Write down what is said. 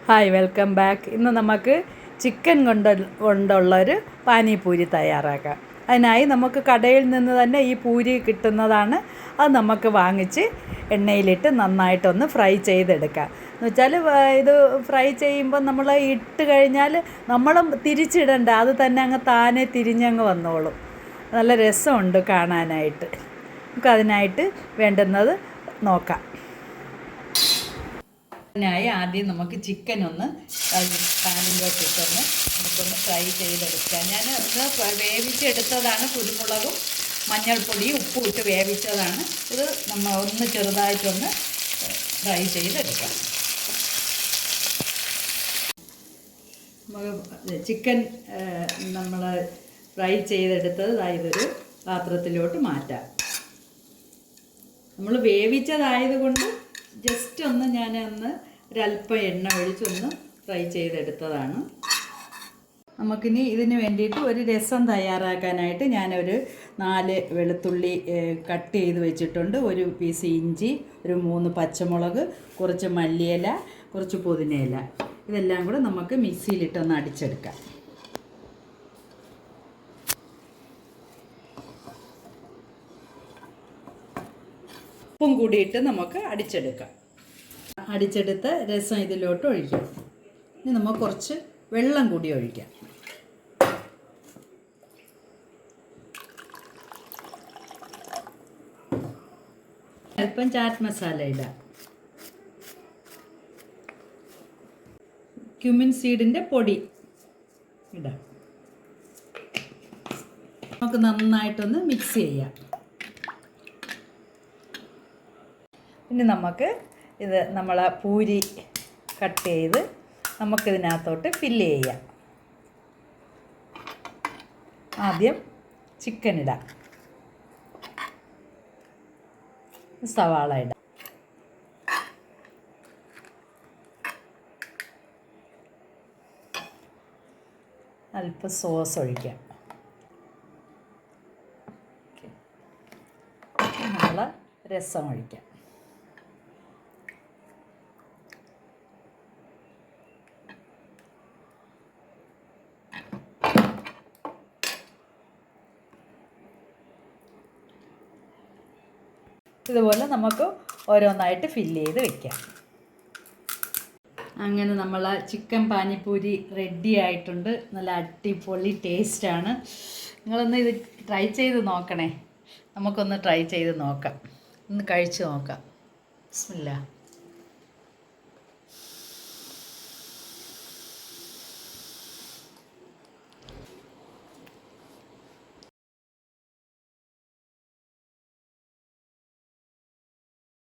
Hi, welcome back. ഇന്ന് നമുക്ക് chicken കൊണ്ടുള്ളൊരു pani puri തയ്യാറാക്കാം. അതിനായി നമുക്ക് കടയിൽ നിന്ന് തന്നെ ഈ പൂരി കിട്ടുന്നതാണ്. അത് നമുക്ക് വാങ്ങിച്ച് എണ്ണയിലിട്ട് നന്നായിട്ടൊന്ന് ഫ്രൈ ചെയ്തെടുക്കാം. എന്ന് വെച്ചാൽ ഇത് ഫ്രൈ ചെയ്യുമ്പോൾ നമ്മൾ ഇട്ട് കഴിഞ്ഞാൽ നമ്മൾ തിരിച്ചിടണ്ട, അത് തന്നെ അങ്ങ് താനെ തിരിഞ്ഞങ്ങ് വന്നോളും. നല്ല രസമുണ്ട് കാണാനായിട്ട്. നമുക്കതിനായിട്ട് വേണ്ടുന്നത് നോക്കാം. അതിനായി ആദ്യം നമുക്ക് ചിക്കൻ ഒന്ന് പാനിലോട്ടിട്ടൊന്ന് നമുക്കൊന്ന് ഫ്രൈ ചെയ്തെടുക്കാം. ഞാൻ ഒന്ന് വേവിച്ചെടുത്തതാണ്. കുരുമുളകും മഞ്ഞൾപ്പൊടിയും ഉപ്പും ഇട്ട് വേവിച്ചതാണ്. ഇത് നമ്മൾ ഒന്ന് ചെറുതായിട്ടൊന്ന് ഫ്രൈ ചെയ്തെടുക്കാം. ചിക്കൻ നമ്മൾ ഫ്രൈ ചെയ്തെടുത്തത് ഇതൊരു പാത്രത്തിലോട്ട് മാറ്റാം. നമ്മൾ വേവിച്ചതായതുകൊണ്ട് ജസ്റ്റ് ഒന്ന് ഒരല്പം എണ്ണ ഒഴിച്ചൊന്ന് ഫ്രൈ ചെയ്തെടുത്തതാണ്. നമുക്കിനി ഇതിന് വേണ്ടിയിട്ട് ഒരു രസം തയ്യാറാക്കാനായിട്ട് ഞാനൊരു 4 വെളുത്തുള്ളി കട്ട് ചെയ്ത് വെച്ചിട്ടുണ്ട്. ഒരു പീസ് ഇഞ്ചി, ഒരു 3 പച്ചമുളക്, കുറച്ച് മല്ലിയില, കുറച്ച് പുതിനയില. ഇതെല്ലാം കൂടെ നമുക്ക് മിക്സിയിലിട്ടൊന്ന് അടിച്ചെടുക്കാം. ഉപ്പും കൂടിയിട്ട് നമുക്ക് അടിച്ചെടുക്കാം. അടിച്ചെടുത്ത രസം ഇതിലോട്ട് ഒഴിക്കാം. ഇനി നമുക്ക് കുറച്ച് വെള്ളം കൂടി ഒഴിക്കാം. അല്പം ചാറ്റ് മസാല ഇടാം. ക്യുമിൻ സീഡിൻ്റെ പൊടി ഇടാം. നമുക്ക് നന്നായിട്ടൊന്ന് മിക്സ് ചെയ്യാം. ഇനി നമുക്ക് നമ്മളെ പൂരി കട്ട് ചെയ്ത് നമുക്കിതിനകത്തോട്ട് ഫില്ല് ചെയ്യാം. ആദ്യം ചിക്കൻ ഇടാം, സവാള ഇടാം, അല്പം സോസ് ഒഴിക്കാം. നമ്മളെ രസം ഒഴിക്കാം. ഇതുപോലെ നമുക്ക് ഓരോന്നായിട്ട് ഫില്ല് ചെയ്ത് വെക്കാം. അങ്ങനെ നമ്മൾ ചിക്കൻ പാനിപൂരി റെഡി ആയിട്ടുണ്ട്. നല്ല അടിപൊളി ടേസ്റ്റാണ്. നിങ്ങളൊന്ന് ഇത് ട്രൈ ചെയ്ത് നോക്കണേ. നമുക്കൊന്ന് ട്രൈ ചെയ്ത് നോക്കാം. ഒന്ന് കഴിച്ച് നോക്കാം. ബിസ്മില്ലാ.